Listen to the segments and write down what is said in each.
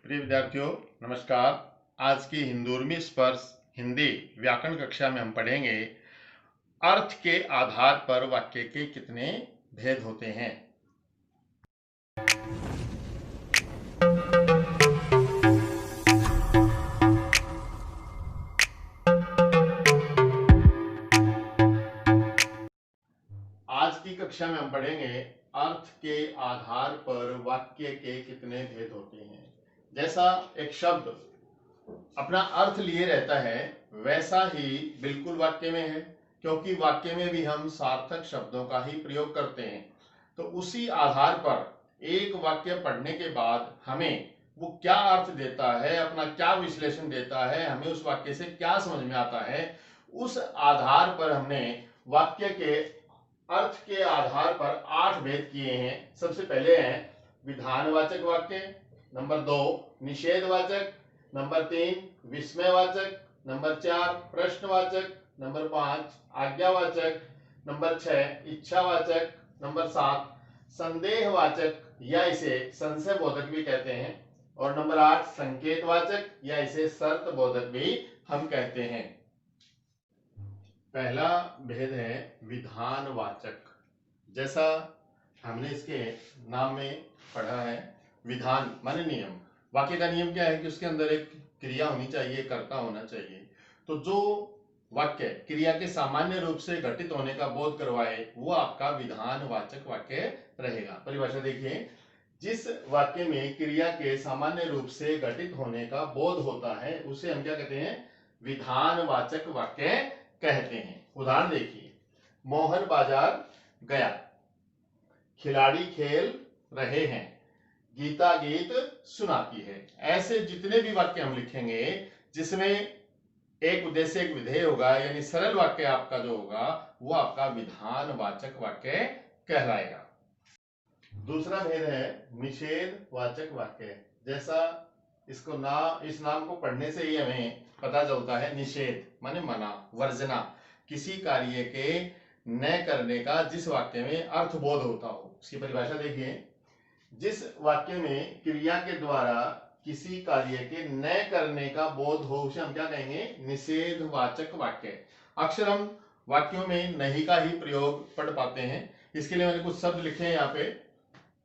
प्रिय विद्यार्थियों, नमस्कार। आज की हिंदूर्मी स्पर्श हिंदी व्याकरण कक्षा में हम पढ़ेंगे अर्थ के आधार पर वाक्य के कितने भेद होते हैं। आज की कक्षा में हम पढ़ेंगे अर्थ के आधार पर वाक्य के कितने भेद होते हैं। जैसा एक शब्द अपना अर्थ लिए रहता है वैसा ही बिल्कुल वाक्य में है, क्योंकि वाक्य में भी हम सार्थक शब्दों का ही प्रयोग करते हैं। तो उसी आधार पर एक वाक्य पढ़ने के बाद हमें वो क्या अर्थ देता है, अपना क्या विश्लेषण देता है, हमें उस वाक्य से क्या समझ में आता है, उस आधार पर हमने वाक्य के अर्थ के आधार पर 8 भेद किए हैं। सबसे पहले है विधानवाचक वाक्य, नंबर 2 निषेधवाचक, नंबर 3 विस्मयवाचक, नंबर 4 प्रश्नवाचक, नंबर 5 आज्ञावाचक, नंबर 6 इच्छावाचक, नंबर 7 संदेहवाचक या इसे संशय बोधक भी कहते हैं, और नंबर 8 संकेतवाचक या इसे शर्त बोधक भी हम कहते हैं। पहला भेद है विधानवाचक। जैसा हमने इसके नाम में पढ़ा है, विधान माने नियम। वाक्य का नियम क्या है कि उसके अंदर एक क्रिया होनी चाहिए, कर्ता होना चाहिए। तो जो वाक्य क्रिया के सामान्य रूप से घटित होने का बोध करवाए वो आपका विधानवाचक वाक्य रहेगा। परिभाषा देखिए, जिस वाक्य में क्रिया के सामान्य रूप से घटित होने का बोध होता है उसे हम क्या कहते हैं? विधानवाचक वाक्य कहते हैं। उदाहरण देखिए, मोहन बाजार गया, खिलाड़ी खेल रहे हैं, गीता गीत सुनाती है। ऐसे जितने भी वाक्य हम लिखेंगे जिसमें एक उद्देश्य एक विधेय होगा, यानी सरल वाक्य आपका जो होगा वो आपका विधानवाचक वाक्य कहलाएगा। दूसरा भेद है निषेधवाचक वाक्य। जैसा इसको इस नाम को पढ़ने से ही हमें पता चलता है, निषेध माने मना, वर्जना, किसी कार्य के न करने का जिस वाक्य में अर्थबोध होता हो। उसकी परिभाषा देखिए, जिस वाक्य में क्रिया के द्वारा किसी कार्य के न करने का बोध हो उसे हम क्या कहेंगे? निषेधवाचक वाक्य। अक्सर हम वाक्यों में नहीं का ही प्रयोग पढ़ पाते हैं, इसके लिए मैंने कुछ शब्द लिखे हैं यहाँ पे।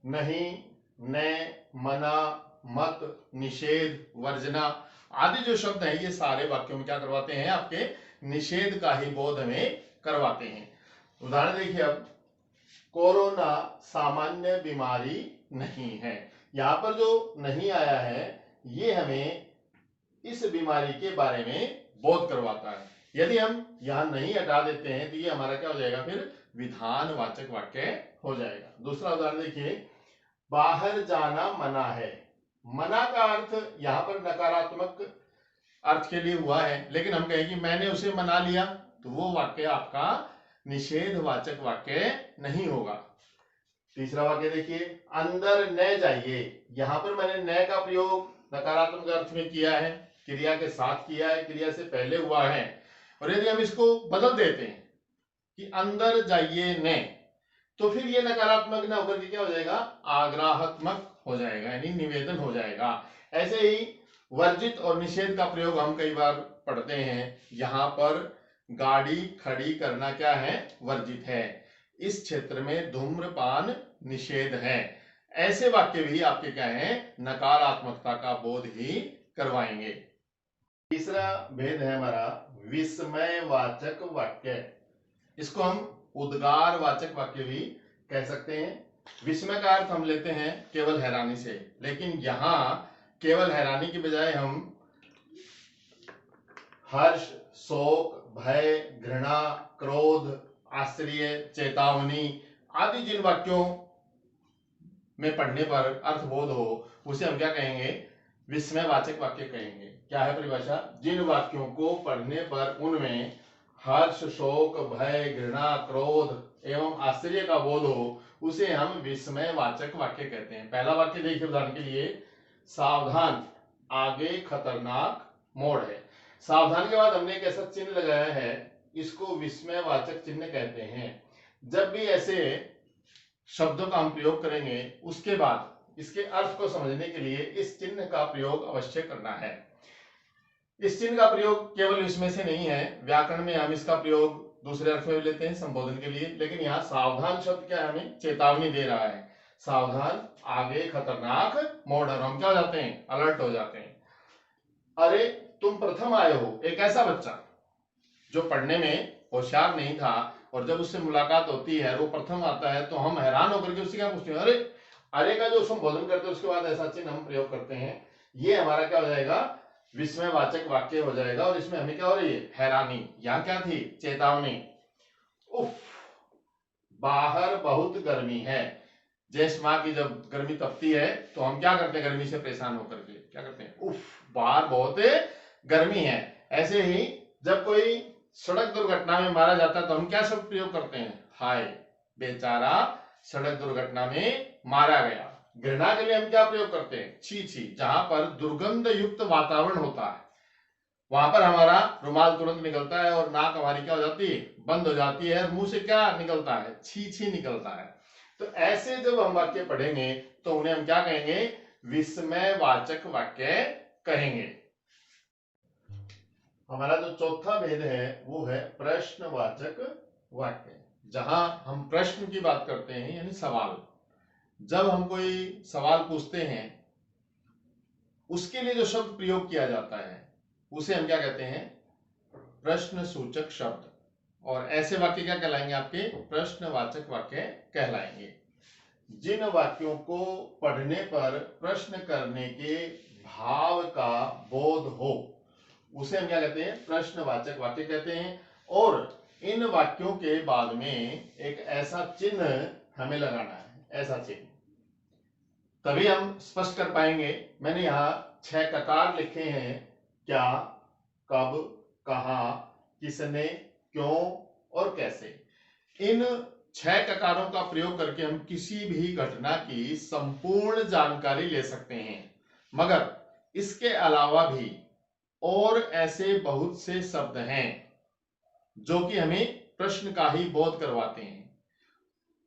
नहीं, न, मना, मत, निषेध, वर्जना आदि जो शब्द हैं ये सारे वाक्यों में क्या करवाते हैं? आपके निषेध का ही बोध हमें करवाते हैं। उदाहरण देखिए, अब कोरोना सामान्य बीमारी नहीं है। यहां पर जो नहीं आया है ये हमें इस बीमारी के बारे में बोध करवाता है। यदि हम यहां नहीं हटा देते हैं तो ये हमारा क्या हो जाएगा? फिर विधानवाचक वाक्य हो जाएगा। दूसरा उदाहरण देखिए, बाहर जाना मना है। मना का अर्थ यहां पर नकारात्मक अर्थ के लिए हुआ है, लेकिन हम कहें कि मैंने उसे मना लिया, तो वो वाक्य आपका निषेधवाचक वाक्य नहीं होगा। तीसरा वाक्य देखिए, अंदर न जाइए। यहां पर मैंने न का प्रयोग नकारात्मक अर्थ में किया है, क्रिया के साथ किया है, क्रिया से पहले हुआ है। और यदि हम इसको बदल देते हैं कि अंदर जाइए न, तो फिर ये नकारात्मक न होकर के क्या हो जाएगा? आग्रहात्मक हो जाएगा, यानी निवेदन हो जाएगा। ऐसे ही वर्जित और निषेध का प्रयोग हम कई बार पढ़ते हैं। यहां पर गाड़ी खड़ी करना क्या है? वर्जित है। इस क्षेत्र में धूम्रपान निषेध है। ऐसे वाक्य भी आपके क्या है? नकारात्मकता का बोध ही करवाएंगे। तीसरा भेद है हमारा विस्मयवाचक वाक्य। इसको हम उद्गारवाचक वाक्य भी कह सकते हैं। विस्मय का अर्थ हम लेते हैं केवल हैरानी से, लेकिन यहां केवल हैरानी की बजाय हम हर्ष, शोक, भय, घृणा, क्रोध, आश्चर्य, चेतावनी आदि जिन वाक्यों में पढ़ने पर अर्थबोध हो उसे हम क्या कहेंगे? विस्मयवाचक वाक्य कहेंगे। क्या है परिभाषा? जिन वाक्यों को पढ़ने पर उनमें हर्ष, शोक, भय, घृणा, क्रोध एवं आश्चर्य का बोध हो उसे हम विस्मयवाचक वाक्य कहते हैं। पहला वाक्य देखिए, उदाहरण के लिए, सावधान आगे खतरनाक मोड़ है। सावधान के बाद हमने एक ऐसा चिन्ह लगाया है, इसको विस्मयवाचक चिन्ह कहते हैं। जब भी ऐसे शब्दों का हम प्रयोग करेंगे उसके बाद इसके अर्थ को समझने के लिए इस चिन्ह का प्रयोग अवश्य करना है। इस चिन्ह का प्रयोग केवल इसमें से नहीं है, व्याकरण में हम इसका प्रयोग दूसरे अर्थ में भी लेते हैं संबोधन के लिए, लेकिन यहाँ सावधान शब्द क्या है, हमें चेतावनी दे रहा है। सावधान, आगे खतरनाक मोड़, हम क्या हो जाते हैं, अलर्ट हो जाते हैं। अरे तुम प्रथम आए हो, एक ऐसा बच्चा जो पढ़ने में होशियार नहीं था और जब उससे मुलाकात होती है वो प्रथम आता है तो हम हैरान होकर के उससे क्या पूछते हैं, अरे अरे का जो संबोधन करते हैं उसके बाद ऐसा चिन्ह हम प्रयोग करते हैं, ये हमारा क्या हो जाएगा, विस्मयवाचक वाक्य हो जाएगा। और इसमें हमें क्या हो रही है, हैरानी। यहाँ क्या थी, चेतावनी। उफ, बाहर बहुत गर्मी है। ज्येष्ठ माह की जब गर्मी तपती है तो हम क्या करते हैं, गर्मी से परेशान होकर के क्या करते हैं, उफ, बाहर बहुत गर्मी है। ऐसे ही जब कोई सड़क दुर्घटना में मारा जाता है तो हम क्या शब्द प्रयोग करते हैं, हाय बेचारा सड़क दुर्घटना में मारा गया। घृणा के लिए हम क्या प्रयोग करते हैं, छी छी। जहां पर दुर्गंध युक्त वातावरण होता है वहां पर हमारा रुमाल तुरंत निकलता है और नाक हमारी क्या हो जाती है, बंद हो जाती है, और मुंह से क्या निकलता है, छी छी निकलता है। तो ऐसे जब हम वाक्य पढ़ेंगे तो उन्हें हम क्या कहेंगे, विस्मयवाचक वाक्य कहेंगे। हमारा जो चौथा भेद है वो है प्रश्नवाचक वाक्य। जहां हम प्रश्न की बात करते हैं यानी सवाल, जब हम कोई सवाल पूछते हैं उसके लिए जो शब्द प्रयोग किया जाता है उसे हम क्या कहते हैं, प्रश्न सूचक शब्द। और ऐसे वाक्य क्या कहलाएंगे, आपके प्रश्नवाचक वाक्य कहलाएंगे। जिन वाक्यों को पढ़ने पर प्रश्न करने के भाव का बोध हो उसे हम क्या कहते हैं, प्रश्नवाचक वाक्य कहते हैं। और इन वाक्यों के बाद में एक ऐसा चिन्ह हमें लगाना है, ऐसा चिन्ह, तभी हम स्पष्ट कर पाएंगे। मैंने यहाँ 6 ककार लिखे हैं, क्या, कब, कहां, किसने, क्यों और कैसे। इन 6 ककारों का प्रयोग करके हम किसी भी घटना की संपूर्ण जानकारी ले सकते हैं। मगर इसके अलावा भी और ऐसे बहुत से शब्द हैं जो कि हमें प्रश्न का ही बोध करवाते हैं।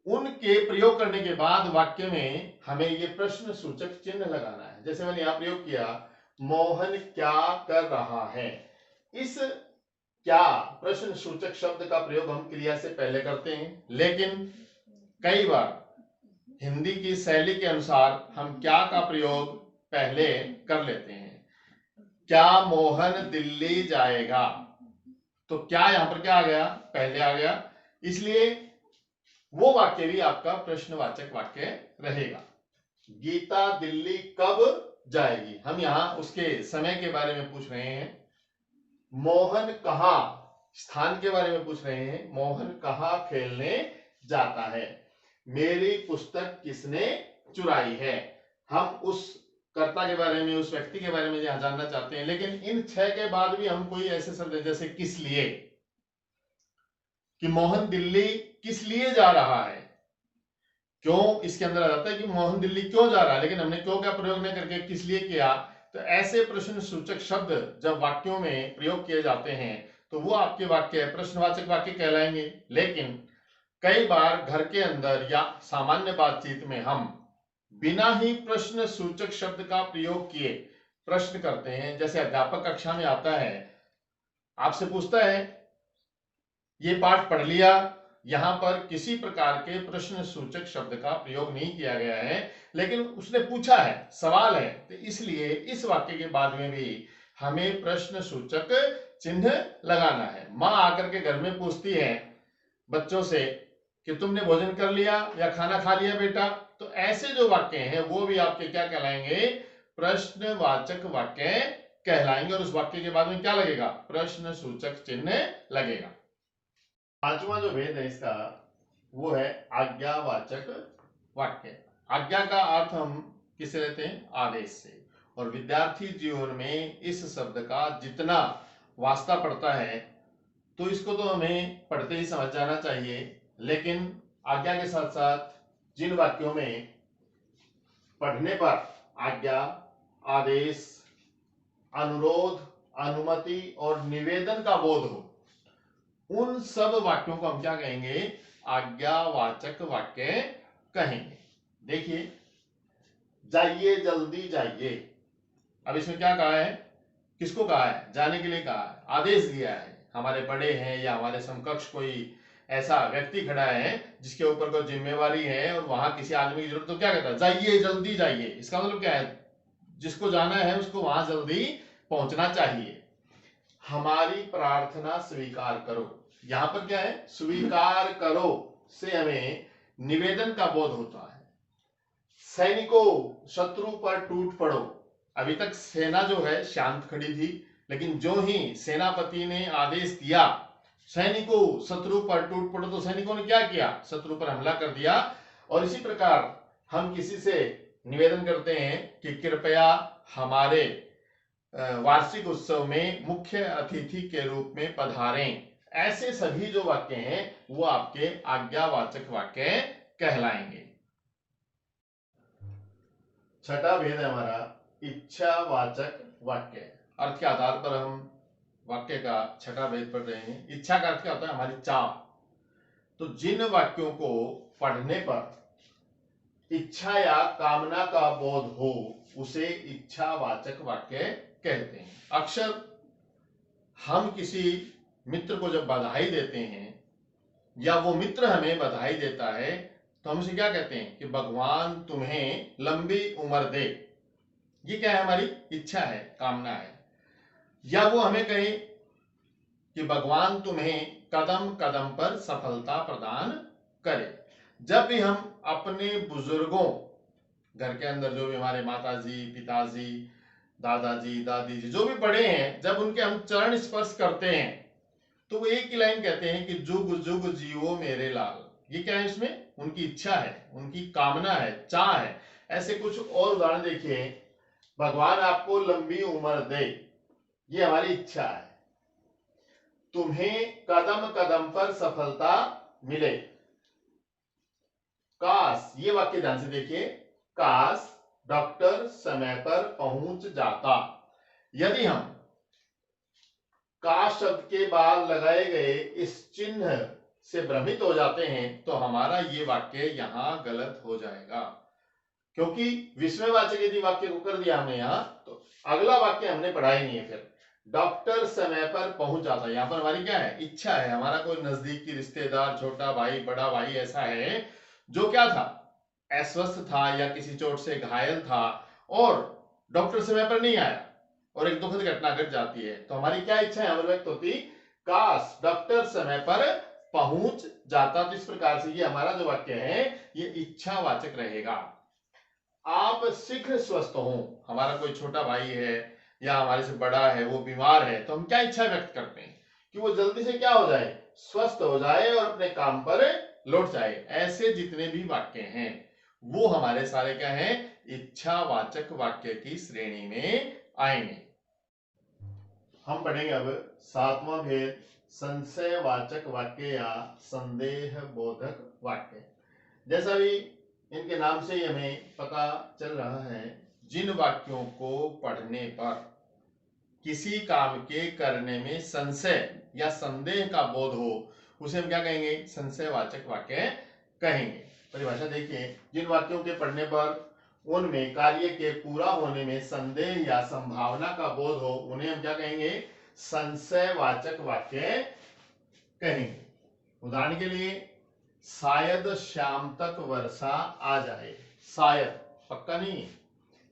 उनके प्रयोग करने के बाद वाक्य में हमें ये प्रश्न सूचक चिन्ह लगाना है। जैसे मैंने यहां प्रयोग किया, मोहन क्या कर रहा है। इस क्या प्रश्न सूचक शब्द का प्रयोग हम क्रिया से पहले करते हैं, लेकिन कई बार हिंदी की शैली के अनुसार हम क्या का प्रयोग पहले कर लेते हैं। क्या मोहन दिल्ली जाएगा, तो क्या यहां पर क्या आ गया, पहले आ गया, इसलिए वो वाक्य भी आपका प्रश्नवाचक वाक्य रहेगा। गीता दिल्ली कब जाएगी, हम यहां उसके समय के बारे में पूछ रहे हैं। मोहन कहां, स्थान के बारे में पूछ रहे हैं, मोहन कहां खेलने जाता है। मेरी पुस्तक किसने चुराई है, हम उस कर्ता के बारे में, उस व्यक्ति के बारे में यहां जानना चाहते हैं। लेकिन इन 6 के बाद भी हम कोई ऐसे शब्द जैसे किस लिए, कि मोहन दिल्ली किस लिए जा रहा है, क्यों इसके अंदर आ जाता है कि मोहन दिल्ली क्यों जा रहा है, लेकिन हमने क्यों का प्रयोग नहीं करके किस लिए किया। तो ऐसे प्रश्न सूचक शब्द जब वाक्यों में प्रयोग किए जाते हैं तो वो आपके वाक्य प्रश्नवाचक वाक्य कहलाएंगे। लेकिन कई बार घर के अंदर या सामान्य बातचीत में हम बिना ही प्रश्न सूचक शब्द का प्रयोग किए प्रश्न करते हैं। जैसे अध्यापक कक्षा में आता है, आपसे पूछता है ये पाठ पढ़ लिया, यहां पर किसी प्रकार के प्रश्न सूचक शब्द का प्रयोग नहीं किया गया है, लेकिन उसने पूछा है, सवाल है, तो इसलिए इस वाक्य के बाद में भी हमें प्रश्न सूचक चिन्ह लगाना है। मां आकर के घर में पूछती है बच्चों से कि तुमने भोजन कर लिया या खाना खा लिया बेटा, तो ऐसे जो वाक्य हैं वो भी आपके क्या कहलाएंगे, प्रश्नवाचक वाक्य कहलाएंगे। और उस वाक्य के बाद में क्या लगेगा, प्रश्न सूचक चिन्ह लगेगा। 5वां जो भेद है इसका वो है आज्ञावाचक वाक्य। आज्ञा का अर्थ हम किससे लेते हैं, आदेश से। और विद्यार्थी जीवन में इस शब्द का जितना वास्ता पड़ता है तो इसको तो हमें पढ़ते ही समझ जाना चाहिए। लेकिन आज्ञा के साथ साथ जिन वाक्यों में पढ़ने पर आज्ञा, आदेश, अनुरोध, अनुमति और निवेदन का बोध हो, उन सब वाक्यों को हम क्या कहेंगे, आज्ञावाचक वाक्य कहेंगे। देखिए, जाइए जल्दी जाइए। अब इसमें क्या कहा है, किसको कहा है, जाने के लिए कहा है, आदेश दिया है। हमारे बड़े हैं या हमारे समकक्ष कोई ऐसा व्यक्ति खड़ा है जिसके ऊपर कोई जिम्मेवारी है और वहां किसी आदमी की जरूरत, तो क्या कहता है, जाइए जल्दी जाइए। इसका मतलब क्या है, जिसको जाना है उसको वहां जल्दी पहुंचना चाहिए। हमारी प्रार्थना स्वीकार करो, यहां पर क्या है, स्वीकार करो से हमें निवेदन का बोध होता है। सैनिकों शत्रु पर टूट पड़ो, अभी तक सेना जो है शांत खड़ी थी, लेकिन जो ही सेनापति ने आदेश दिया सैनिकों शत्रु पर टूट पड़ो, तो सैनिकों ने क्या किया, शत्रु पर हमला कर दिया। और इसी प्रकार हम किसी से निवेदन करते हैं कि कृपया हमारे वार्षिक उत्सव में मुख्य अतिथि के रूप में पधारें। ऐसे सभी जो वाक्य हैं वो आपके आज्ञावाचक वाक्य कहलाएंगे। छठा भेद है हमारा इच्छावाचक वाक्य। अर्थ के आधार पर हम वाक्य का छठा भेद पढ़ रहे हैं। इच्छा का अर्थ क्या होता है, हमारी चाह। तो जिन वाक्यों को पढ़ने पर इच्छा या कामना का बोध हो उसे इच्छावाचक वाक्य कहते हैं। अक्सर हम किसी मित्र को जब बधाई देते हैं या वो मित्र हमें बधाई देता है तो हम उसे क्या कहते हैं कि भगवान तुम्हें लंबी उम्र दे। ये क्या है, हमारी इच्छा है, कामना है। या वो हमें कहे कि भगवान तुम्हें कदम कदम पर सफलता प्रदान करे। जब भी हम अपने बुजुर्गों, घर के अंदर जो भी हमारे माताजी पिताजी दादाजी दादी जी जो भी बड़े हैं, जब उनके हम चरण स्पर्श करते हैं तो वो एक ही लाइन कहते हैं कि जुग जुग जियो मेरे लाल। ये क्या है, इसमें उनकी इच्छा है, उनकी कामना है, चाह है। ऐसे कुछ और उदाहरण देखिए, भगवान आपको लंबी उम्र दे, ये हमारी इच्छा है। तुम्हें कदम कदम पर सफलता मिले। काश, ये वाक्य ध्यान से देखिए, काश डॉक्टर समय पर पहुंच जाता। यदि हम काश शब्द के बाद लगाए गए इस चिन्ह से भ्रमित हो जाते हैं तो हमारा ये वाक्य यहां गलत हो जाएगा, क्योंकि विस्मयवाचक यदि वाक्य को कर दिया हमने यहां तो अगला वाक्य हमने पढ़ा ही नहीं है। फिर डॉक्टर समय पर पहुंच जाता, यहां पर हमारी क्या है, इच्छा है। हमारा कोई नजदीकी रिश्तेदार, छोटा भाई बड़ा भाई ऐसा है जो क्या था, अस्वस्थ था या किसी चोट से घायल था और डॉक्टर समय पर नहीं आया और एक दुखद घटना घट जाती है, तो हमारी क्या इच्छा है व्यक्त होती, काश डॉक्टर समय पर पहुंच जाता। तो इस प्रकार से ये हमारा जो वाक्य है ये इच्छावाचक रहेगा। आप शीघ्र स्वस्थ हो, हमारा कोई छोटा भाई है या हमारे से बड़ा है, वो बीमार है, तो हम क्या इच्छा व्यक्त करते हैं कि वो जल्दी से क्या हो जाए, स्वस्थ हो जाए और अपने काम पर लौट जाए। ऐसे जितने भी वाक्य हैं वो हमारे सारे क्या हैं, इच्छावाचक वाक्य की श्रेणी में आएंगे। हम पढ़ेंगे अब सातवां भेद संशयवाचक वाक्य या संदेह बोधक वाक्य। जैसा भी इनके नाम से ही हमें पता चल रहा है, जिन वाक्यों को पढ़ने पर किसी काम के करने में संशय या संदेह का बोध हो उसे हम क्या कहेंगे, संशयवाचक वाक्य कहेंगे। परिभाषा देखिए, जिन वाक्यों के पढ़ने पर उनमें कार्य के पूरा होने में संदेह या संभावना का बोध हो उन्हें हम क्या कहेंगे, संशयवाचक वाक्य कहेंगे। उदाहरण के लिए, शायद शाम तक वर्षा आ जाए। शायद, पक्का नहीं।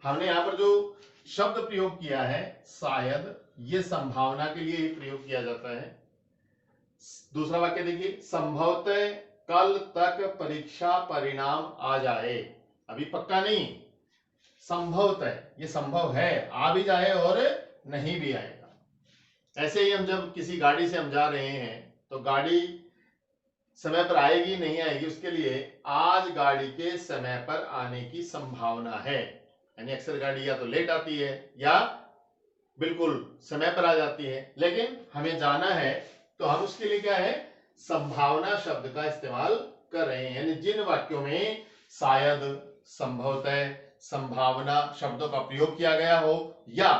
हमने यहां पर जो शब्द प्रयोग किया है शायद, ये संभावना के लिए ही प्रयोग किया जाता है। दूसरा वाक्य देखिए, संभवतः कल तक परीक्षा परिणाम आ जाए। अभी पक्का नहीं, संभवतः, ये संभव है आ भी जाए और नहीं भी आएगा। ऐसे ही हम जब किसी गाड़ी से हम जा रहे हैं तो गाड़ी समय पर आएगी नहीं आएगी, उसके लिए आज गाड़ी के समय पर आने की संभावना है। यानी अक्सर गाड़ी या तो लेट आती है या बिल्कुल समय पर आ जाती है, लेकिन हमें जाना है तो हम उसके लिए क्या है, संभावना शब्द का इस्तेमाल कर रहे हैं। यानी जिन वाक्यों में शायद, संभवतः, संभावना शब्दों का प्रयोग किया गया हो या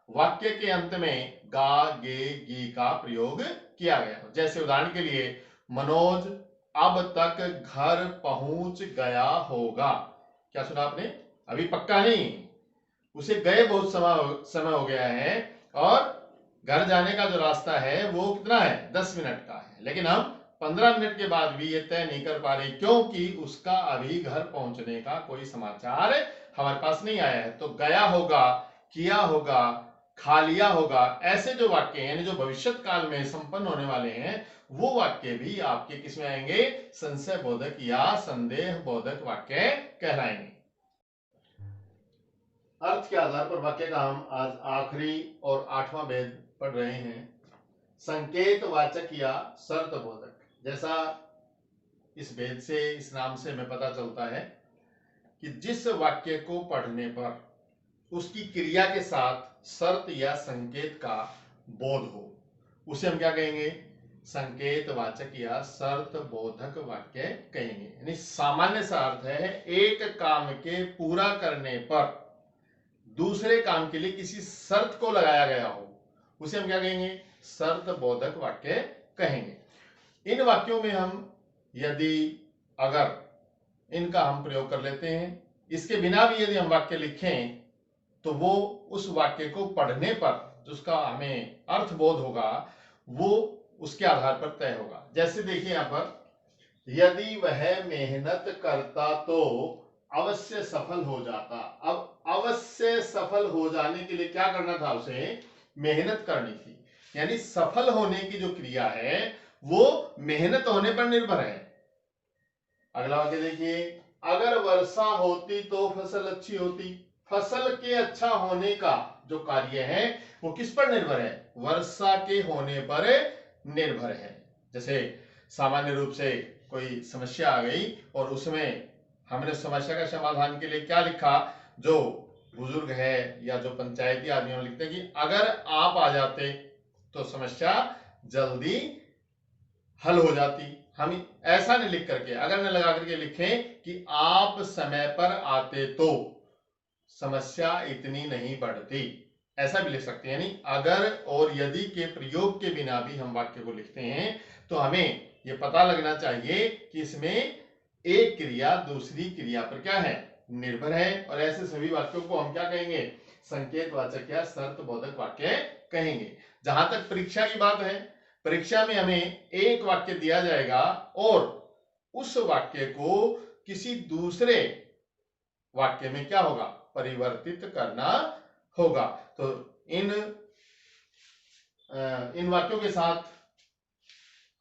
वाक्य के अंत में गा गे गी का प्रयोग किया गया हो। जैसे उदाहरण के लिए, मनोज अब तक घर पहुंच गया होगा। क्या सुना आपने, अभी पक्का नहीं, उसे गए बहुत समय हो गया है और घर जाने का जो रास्ता है वो कितना है, 10 मिनट का है, लेकिन हम 15 मिनट के बाद भी ये तय नहीं कर पा रहे क्योंकि उसका अभी घर पहुंचने का कोई समाचार हमारे पास नहीं आया है। तो गया होगा, किया होगा, खा लिया होगा, ऐसे जो वाक्य हैं जो भविष्यत काल में संपन्न होने वाले हैं वो वाक्य भी आपके किस में आएंगे, संशय बोधक या संदेह बोधक वाक्य कहलाएंगे। अर्थ के आधार पर वाक्य का हम आज आखिरी और 8वां भेद पढ़ रहे हैं, संकेत वाचक या शर्त बोधक। जैसा इस भेद से, इस नाम से हमें पता चलता है कि जिस वाक्य को पढ़ने पर उसकी क्रिया के साथ शर्त या संकेत का बोध हो उसे हम क्या कहेंगे, संकेत वाचक या शर्त बोधक वाक्य कहेंगे। यानी सामान्य सा अर्थ है एक काम के पूरा करने पर दूसरे काम के लिए किसी शर्त को लगाया गया हो उसे हम क्या कहेंगे, शर्त बोधक वाक्य कहेंगे। इन वाक्यों में हम यदि अगर इनका हम प्रयोग कर लेते हैं, इसके बिना भी यदि हम वाक्य लिखें तो वो उस वाक्य को पढ़ने पर जिसका हमें अर्थ बोध होगा वो उसके आधार पर तय होगा। जैसे देखिए यहां पर, यदि वह मेहनत करता तो अवश्य सफल हो जाता। अब अवश्य सफल हो जाने के लिए क्या करना था, उसे मेहनत करनी थी, यानी सफल होने की जो क्रिया है वो मेहनत होने पर निर्भर है। अगला वाक्य देखिए, अगर वर्षा होती तो फसल अच्छी होती। फसल के अच्छा होने का जो कार्य है वो किस पर निर्भर है, वर्षा के होने पर निर्भर है। जैसे सामान्य रूप से कोई समस्या आ गई और उसमें हमने समस्या का समाधान के लिए क्या लिखा, जो बुजुर्ग है या जो पंचायती आदमी लिखते हैं कि अगर आप आ जाते तो समस्या जल्दी हल हो जाती। हम ऐसा नहीं लिख करके, अगर न लगा करके लिखें कि आप समय पर आते तो समस्या इतनी नहीं बढ़ती, ऐसा भी लिख सकते हैं। यानी अगर और यदि के प्रयोग के बिना भी हम वाक्य को लिखते हैं तो हमें यह पता लगना चाहिए कि इसमें एक क्रिया दूसरी क्रिया पर क्या है, निर्भर है। और ऐसे सभी वाक्यों को हम क्या कहेंगे, संकेत वाचक या शर्त बोधक वाक्य कहेंगे। जहां तक परीक्षा की बात है, परीक्षा में हमें एक वाक्य दिया जाएगा और उस वाक्य को किसी दूसरे वाक्य में क्या होगा, परिवर्तित करना होगा। तो इन वाक्यों के साथ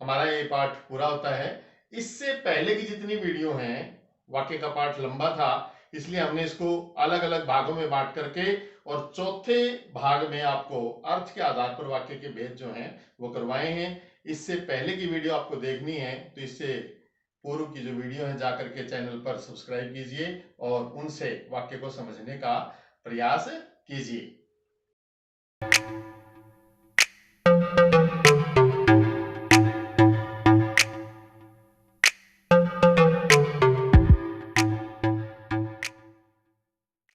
हमारा ये पाठ पूरा होता है। इससे पहले की जितनी वीडियो हैं, वाक्य का पाठ लंबा था इसलिए हमने इसको अलग अलग भागों में बांट करके और चौथे भाग में आपको अर्थ के आधार पर वाक्य के भेद जो हैं वो करवाए हैं। इससे पहले की वीडियो आपको देखनी है तो इससे पूर्व की जो वीडियो है जाकर के चैनल पर सब्सक्राइब कीजिए और उनसे वाक्य को समझने का प्रयास कीजिए।